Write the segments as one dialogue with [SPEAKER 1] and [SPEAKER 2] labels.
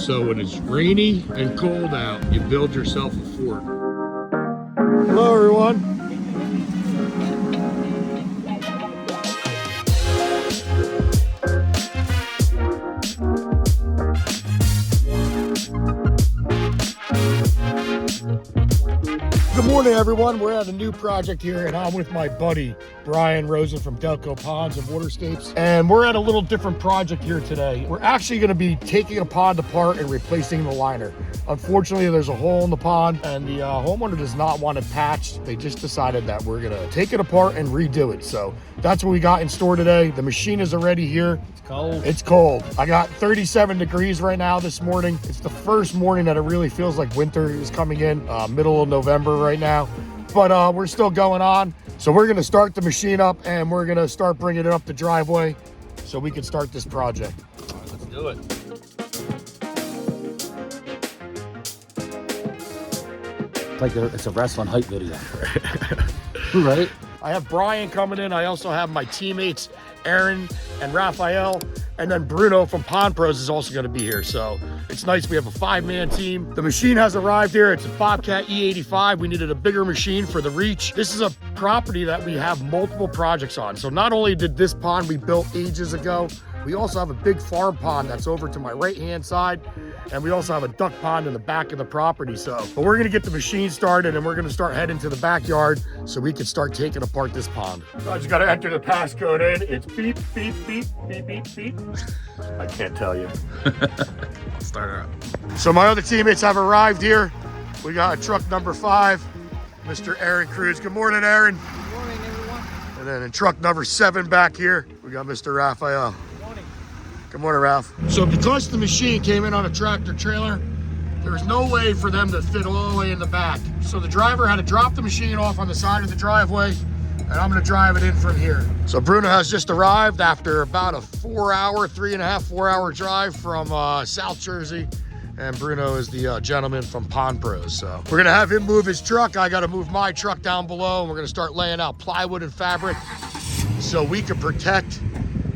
[SPEAKER 1] So when it's rainy and cold out, you build yourself a fort. Hello, everyone. Good morning, everyone. We're at a new project here, and I'm with my buddy, Brian Rosen from Delco Ponds and Waterscapes. And we're at a little different project here today. We're actually going to be taking a pond apart and replacing the liner. Unfortunately, there's a hole in the pond, and the homeowner does not want it patched. They just decided that we're going to take it apart and redo it. So that's what we got in store today. The machine is already here.
[SPEAKER 2] It's cold.
[SPEAKER 1] It's cold. I got 37 degrees right now this morning. It's the first morning that it really feels like winter is coming in, middle of November right now. But we're still going on. So we're going to start the machine up, and we're going to start bringing it up the driveway so we can start this project.
[SPEAKER 2] All right, let's do it. Like it's a wrestling hype video. Right?
[SPEAKER 1] I have Brian coming in. I also have my teammates, Aaron and Raphael, and then Bruno from Pond Pros is also going to be here. So it's nice. We have a 5-man team. The machine has arrived here. It's a Bobcat E85. We needed a bigger machine for the reach. This is a property that we have multiple projects on. So not only did this pond we built ages ago, we also have a big farm pond that's over to my right-hand side. And we also have a duck pond in the back of the property. But we're gonna get the machine started, and we're gonna start heading to the backyard so we can start taking apart this pond. I just gotta enter the passcode in. It's beep, beep, beep, beep, beep, beep. I can't tell you.
[SPEAKER 2] Start her up.
[SPEAKER 1] So my other teammates have arrived here. We got truck number 5, Mr. Aaron Cruz. Good morning, Aaron.
[SPEAKER 3] Good morning, everyone.
[SPEAKER 1] And then in truck number 7 back here, we got Mr. Raphael. Good morning, Ralph. So because the machine came in on a tractor trailer, there was no way for them to fit all the way in the back. So the driver had to drop the machine off on the side of the driveway, and I'm gonna drive it in from here. So Bruno has just arrived after about a 4-hour drive from South Jersey. And Bruno is the gentleman from Pond Pros. So we're gonna have him move his truck. I gotta move my truck down below, and we're gonna start laying out plywood and fabric so we can protect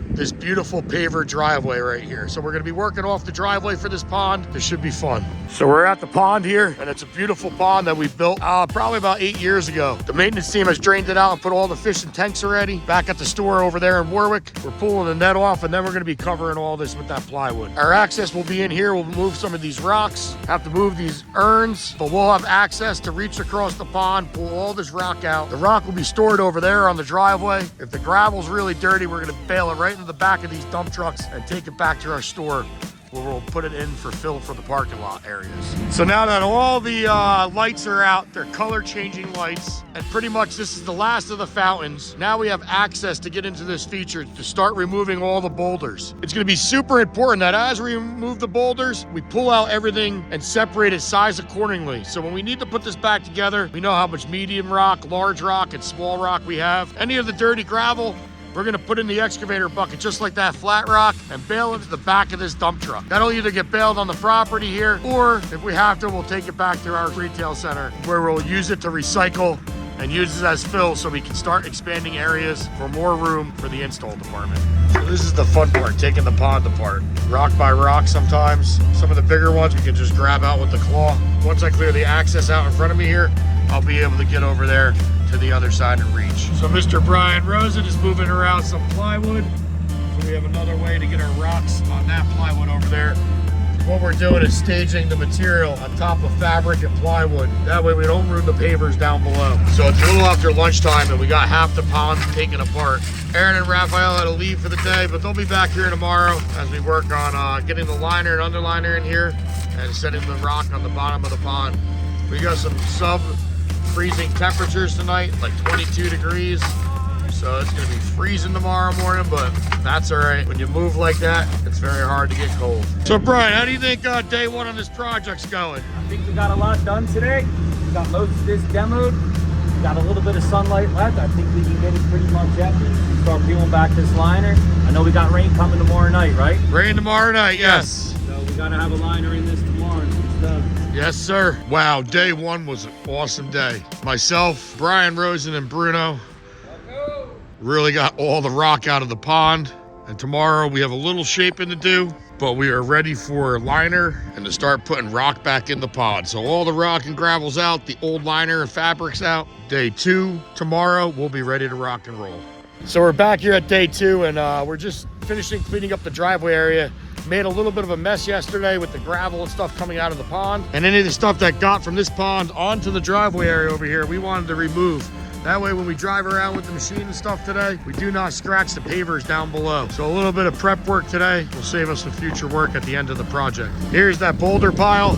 [SPEAKER 1] this beautiful paver driveway right here. So we're gonna be working off the driveway for this pond. This should be fun. So we're at the pond here, and it's a beautiful pond that we built probably about 8 years ago. The maintenance team has drained it out and put all the fish in tanks already. Back at the store over there in Warwick, we're pulling the net off, and then we're gonna be covering all this with that plywood. Our access will be in here. We'll move some of these rocks, have to move these urns, but we'll have access to reach across the pond, pull all this rock out. The rock will be stored over there on the driveway. If the gravel's really dirty, we're gonna bail it right into the back of these dump trucks and take it back to our store, where we'll put it in for fill for the parking lot areas. So now that all the lights are out, they're color changing lights, and pretty much this is the last of the fountains. Now we have access to get into this feature to start removing all the boulders. It's gonna be super important that as we remove the boulders, we pull out everything and separate its size accordingly. So when we need to put this back together, we know how much medium rock, large rock, and small rock we have. Any of the dirty gravel, we're gonna put in the excavator bucket just like that flat rock and bail into the back of this dump truck. That'll either get bailed on the property here, or if we have to, we'll take it back to our retail center where we'll use it to recycle and use it as fill so we can start expanding areas for more room for the install department. So this is the fun part, taking the pond apart. Rock by rock sometimes. Some of the bigger ones we can just grab out with the claw. Once I clear the access out in front of me here, I'll be able to get over there to the other side and reach. So Mr. Brian Rosen is moving around some plywood. So we have another way to get our rocks on that plywood over there. What we're doing is staging the material on top of fabric and plywood. That way we don't ruin the pavers down below. So it's a little after lunchtime, and we got half the pond taken apart. Aaron and Raphael had to leave for the day, but they'll be back here tomorrow as we work on getting the liner and underliner in here and setting the rock on the bottom of the pond. We got some freezing temperatures tonight, like 22 degrees. So it's gonna be freezing tomorrow morning, but that's all right. When you move like that, it's very hard to get cold. So Brian, how do you think day 1 on this project's going?
[SPEAKER 3] I think we got a lot done today. We got most of this demoed. We got a little bit of sunlight left. I think we can get it pretty much empty. Start peeling back this liner. I know we got rain coming tomorrow night, right?
[SPEAKER 1] Rain tomorrow night, yes.
[SPEAKER 3] So we gotta have a liner in this tomorrow and it's done.
[SPEAKER 1] Yes, sir. Wow, day 1 was an awesome day. Myself, Brian Rosen, and Bruno really got all the rock out of the pond. And tomorrow we have a little shaping to do. but we are ready for liner and to start putting rock back in the pond. So all the rock and gravel's out, the old liner and fabric's out. Day 2 tomorrow, we'll be ready to rock and roll. So we're back here at day 2, and we're just finishing cleaning up the driveway area. Made a little bit of a mess yesterday with the gravel and stuff coming out of the pond. And any of the stuff that got from this pond onto the driveway area over here, we wanted to remove. That way when we drive around with the machine and stuff today, we do not scratch the pavers down below. So a little bit of prep work today will save us some future work at the end of the project. Here's that boulder pile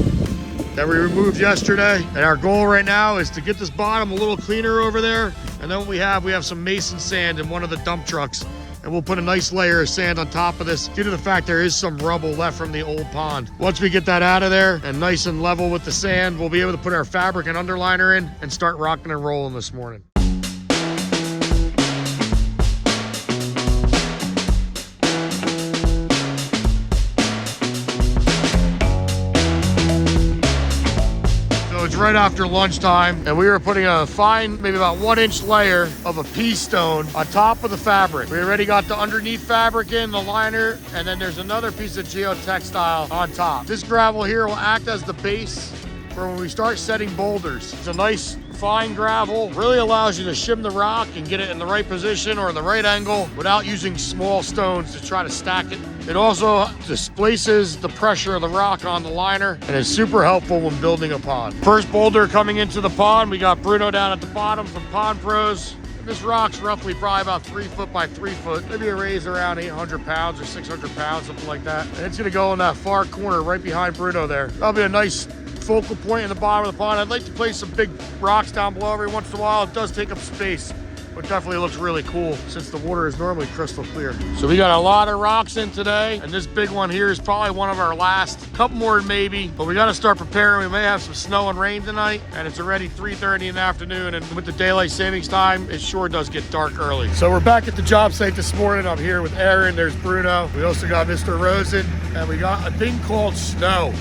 [SPEAKER 1] that we removed yesterday. And our goal right now is to get this bottom a little cleaner over there. And then what we have some mason sand in one of the dump trucks. And we'll put a nice layer of sand on top of this due to the fact there is some rubble left from the old pond. Once we get that out of there and nice and level with the sand, we'll be able to put our fabric and underliner in and start rocking and rolling this morning. It's right after lunchtime, and we were putting a fine, maybe about 1-inch layer of a pea stone on top of the fabric. We already got the underneath fabric in, the liner, and then there's another piece of geotextile on top. This gravel here will act as the base for when we start setting boulders. It's a nice fine gravel, really allows you to shim the rock and get it in the right position or in the right angle without using small stones to try to stack it. It also displaces the pressure of the rock on the liner and is super helpful when building a pond. First boulder coming into the pond, we got Bruno down at the bottom from Pond Pros. This rock's roughly probably about 3 foot by 3 foot. Maybe it weighs around 800 pounds or 600 pounds, something like that. And it's gonna go in that far corner right behind Bruno there. That'll be a nice focal point in the bottom of the pond. I'd like to place some big rocks down below every once in a while. It does take up space, but definitely looks really cool since the water is normally crystal clear. So we got a lot of rocks in today, and this big one here is probably one of our last. Couple more maybe, but we got to start preparing. We may have some snow and rain tonight, and it's already 3:30 in the afternoon, and with the daylight savings time, it sure does get dark early. So we're back at the job site this morning. I'm here with Aaron. There's Bruno. We also got Mr. Rosen, and we got a thing called snow.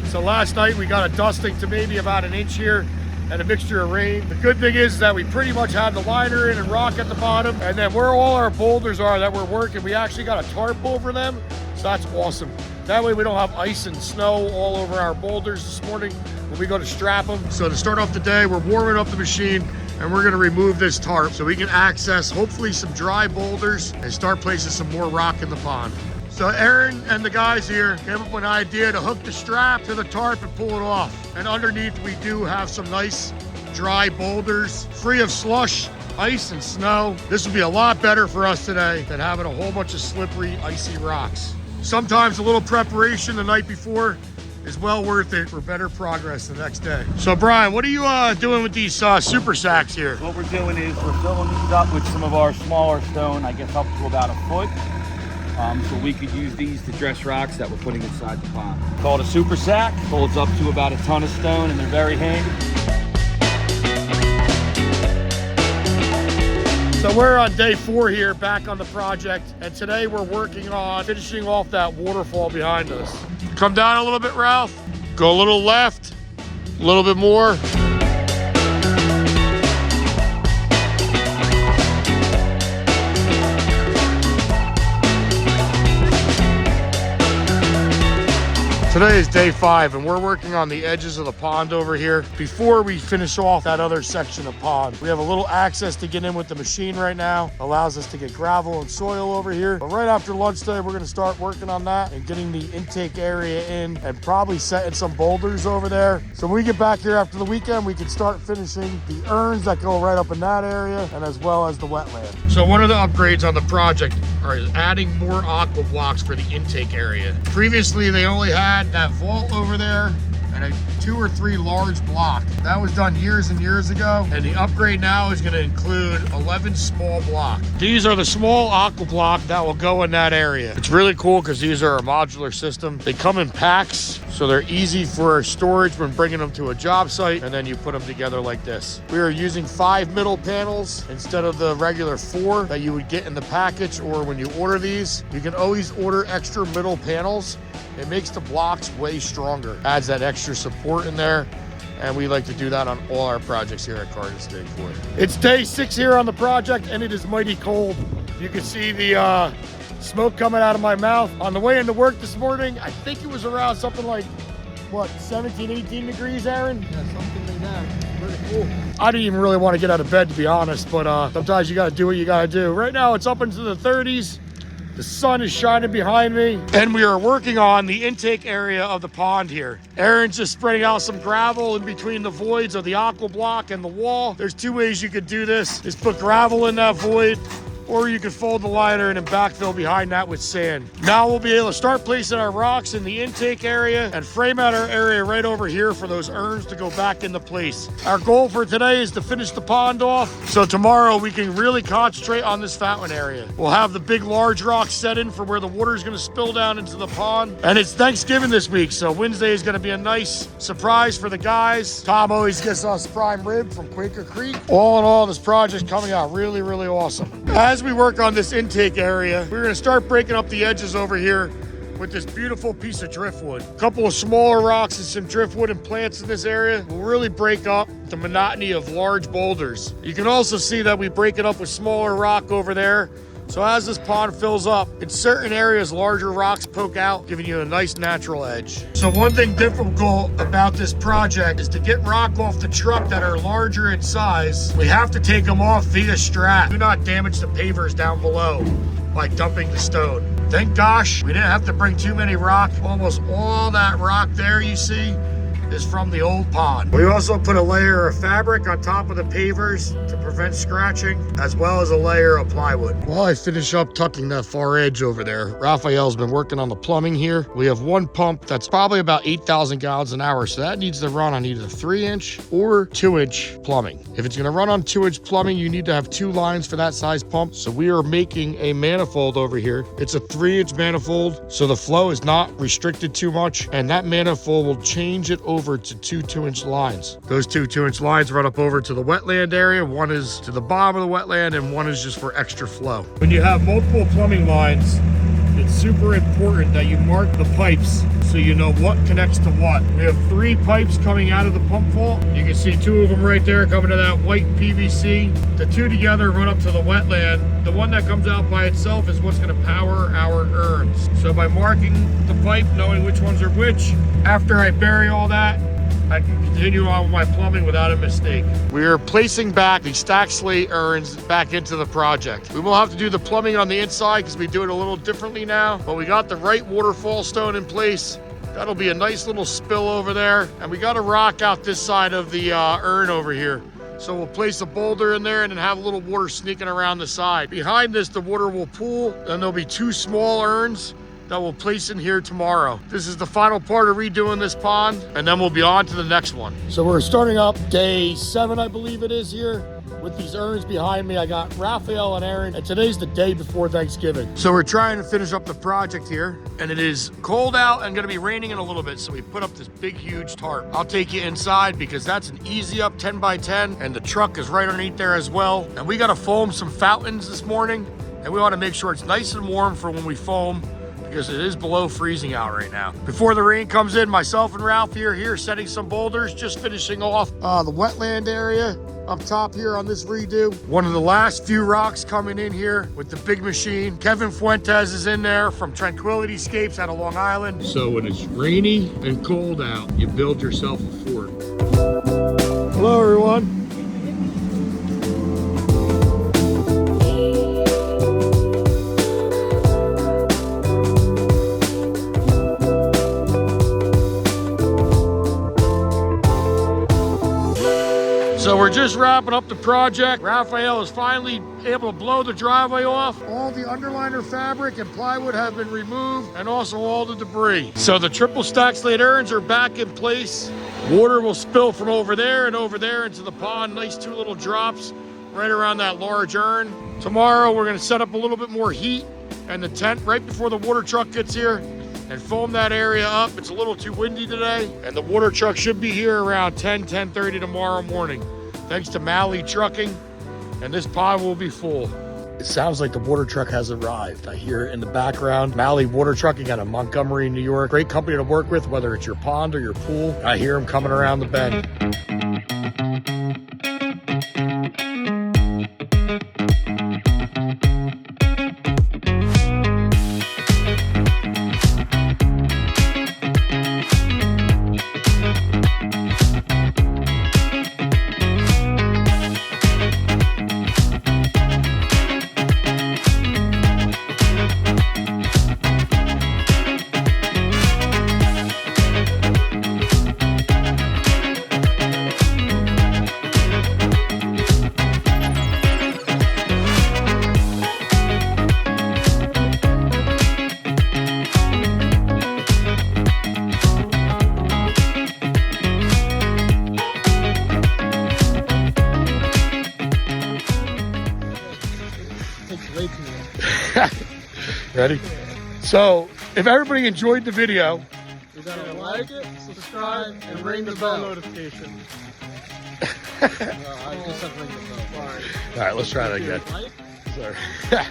[SPEAKER 1] So last night we got a dusting to maybe about 1 inch here and a mixture of rain. The good thing is that we pretty much had the liner in and rock at the bottom, and then where all our boulders are that we're working, we actually got a tarp over them, so that's awesome. That way we don't have ice and snow all over our boulders this morning when we go to strap them. So to start off the day, we're warming up the machine and we're gonna remove this tarp so we can access hopefully some dry boulders and start placing some more rock in the pond. So Aaron and the guys here came up with an idea to hook the strap to the tarp and pull it off. And underneath we do have some nice dry boulders, free of slush, ice, and snow. This will be a lot better for us today than having a whole bunch of slippery, icy rocks. Sometimes a little preparation the night before is well worth it for better progress the next day. So Brian, what are you doing with these super sacks here?
[SPEAKER 3] What we're doing is we're filling these up with some of our smaller stone, I guess up to about 1 foot. So we could use these to dress rocks that we're putting inside the pond. Called a super sack, holds up to about 1 ton of stone, and they're very handy.
[SPEAKER 1] So we're on day 4 here, back on the project, and today we're working on finishing off that waterfall behind us. Come down a little bit, Ralph. Go a little left, a little bit more. Today is day 5 and we're working on the edges of the pond over here. Before we finish off that other section of pond, we have a little access to get in with the machine right now. Allows us to get gravel and soil over here. But right after lunch today, we're gonna start working on that and getting the intake area in and probably setting some boulders over there. So when we get back here after the weekend, we can start finishing the urns that go right up in that area and as well as the wetland. So one of the upgrades on the project is adding more aqua blocks for the intake area. Previously, they only had that vault over there and a 2 or 3 large block. That was done years and years ago, and the upgrade now is gonna include 11 small blocks. These are the small aqua block that will go in that area. It's really cool because these are a modular system. They come in packs, so they're easy for storage when bringing them to a job site, and then you put them together like this. We are using 5 middle panels instead of the regular 4 that you would get in the package, or when you order these. You can always order extra middle panels. It makes the blocks way stronger, adds that extra support in there, and we like to do that on all our projects here at Garden State Ford. It's day 6 here on the project, and it is mighty cold. You can see the Smoke coming out of my mouth. On the way into work this morning, I think it was around something like, what, 17, 18 degrees, Aaron?
[SPEAKER 4] Yeah, something like that. Pretty cool.
[SPEAKER 1] I didn't even really want to get out of bed, to be honest, but sometimes you got to do what you got to do. Right now, it's up into the 30s. The sun is shining behind me. And we are working on the intake area of the pond here. Aaron's just spreading out some gravel in between the voids of the aqua block and the wall. There's two ways you could do this. Is put gravel in that void, or you could fold the liner in and backfill behind that with sand. Now we'll be able to start placing our rocks in the intake area and frame out our area right over here for those urns to go back into place. Our goal for today is to finish the pond off, so tomorrow we can really concentrate on this fountain area. We'll have the big large rocks set in for where the water is gonna spill down into the pond. And it's Thanksgiving this week, so Wednesday is gonna be a nice surprise for the guys. Tom always gets us prime rib from Quaker Creek. All in all, this project's coming out really, really awesome. As we work on this intake area, we're gonna start breaking up the edges over here with this beautiful piece of driftwood. A couple of smaller rocks and some driftwood and plants in this area will really break up the monotony of large boulders. You can also see that we break it up with smaller rock over there. So as this pond fills up, in certain areas, larger rocks poke out, giving you a nice natural edge. So one thing difficult about this project is to get rock off the truck that are larger in size. We have to take them off via strap. Do not damage the pavers down below by dumping the stone. Thank gosh, we didn't have to bring too many rock. Almost all that rock there you see is from the old pond. We also put a layer of fabric on top of the pavers to prevent scratching, as well as a layer of plywood. While I finish up tucking that far edge over there, Raphael's been working on the plumbing here. We have one pump that's probably about 8,000 gallons an hour, so that needs to run on either 3-inch or 2-inch plumbing. If it's gonna run on 2-inch plumbing, you need to have 2 lines for that size pump. So we are making a manifold over here. It's a 3-inch manifold, so the flow is not restricted too much, and that manifold will change it over to 2 2-inch lines. Those 2 2-inch lines run up over to the wetland area. One is to the bottom of the wetland and one is just for extra flow. When you have multiple plumbing lines, it's super important that you mark the pipes so you know what connects to what. We have 3 pipes coming out of the pump vault. You can see 2 of them right there coming to that white PVC. The 2 together run up to the wetland. The one that comes out by itself is what's gonna power our urns. So by marking the pipe, knowing which ones are which, after I bury all that, I can continue on with my plumbing without a mistake. We are placing back the stacked slate urns back into the project. We will have to do the plumbing on the inside because we do it a little differently now, but we got the right waterfall stone in place. That'll be a nice little spill over there. And we got a rock out this side of the urn over here. So we'll place a boulder in there and then have a little water sneaking around the side. Behind this, the water will pool, and there'll be 2 small urns that we'll place in here tomorrow. This is the final part of redoing this pond, and then we'll be on to the next one. So we're starting up day 7, I believe it is here, with these urns behind me. I got Raphael and Aaron, and today's the day before Thanksgiving. So we're trying to finish up the project here, and it is cold out and gonna be raining in a little bit, so we put up this big, huge tarp. I'll take you inside because that's an easy up 10 by 10, and the truck is right underneath there as well. And we gotta foam some fountains this morning, and we wanna make sure it's nice and warm for when we foam, because it is below freezing out right now. Before the rain comes in, myself and Ralphie are here setting some boulders, just finishing off the wetland area up top here on this redo. One of the last few rocks coming in here with the big machine. Kevin Fuentes is in there from Tranquility Scapes out of Long Island. So when it's rainy and cold out, you build yourself a fort. Hello everyone. So we're just wrapping up the project. Raphael is finally able to blow the driveway off. All the underliner fabric and plywood have been removed, and also all the debris. So the triple stack slate urns are back in place. Water will spill from over there and over there into the pond. Nice 2 little drops right around that large urn. Tomorrow we're gonna set up a little bit more heat and the tent right before the water truck gets here and foam that area up. It's a little too windy today, and the water truck should be here around 10:30 tomorrow morning. Thanks to Malley Trucking, and this pond will be full. It sounds like the water truck has arrived. I hear it in the background. Malley Water Trucking out of Montgomery, New York. Great company to work with, whether it's your pond or your pool. I hear them coming around the bend. Ready? So, if everybody enjoyed the video,
[SPEAKER 4] You gotta like it, subscribe, and ring the bell notification. I just said ring the bell. Sorry.
[SPEAKER 1] all right, let's try that again.
[SPEAKER 4] Like?
[SPEAKER 1] Sorry.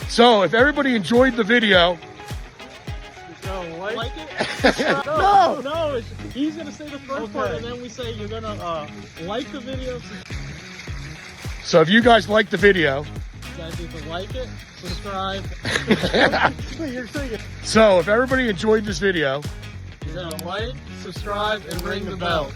[SPEAKER 1] So, if everybody enjoyed the video,
[SPEAKER 4] You gotta like it. No. He's gonna say the first part, and then we say you're gonna like the video.
[SPEAKER 1] so if you guys liked the video,
[SPEAKER 4] You guys need to like it, subscribe. You're saying it.
[SPEAKER 1] so if everybody enjoyed this video,
[SPEAKER 4] You're gonna like, subscribe, and ring the bell.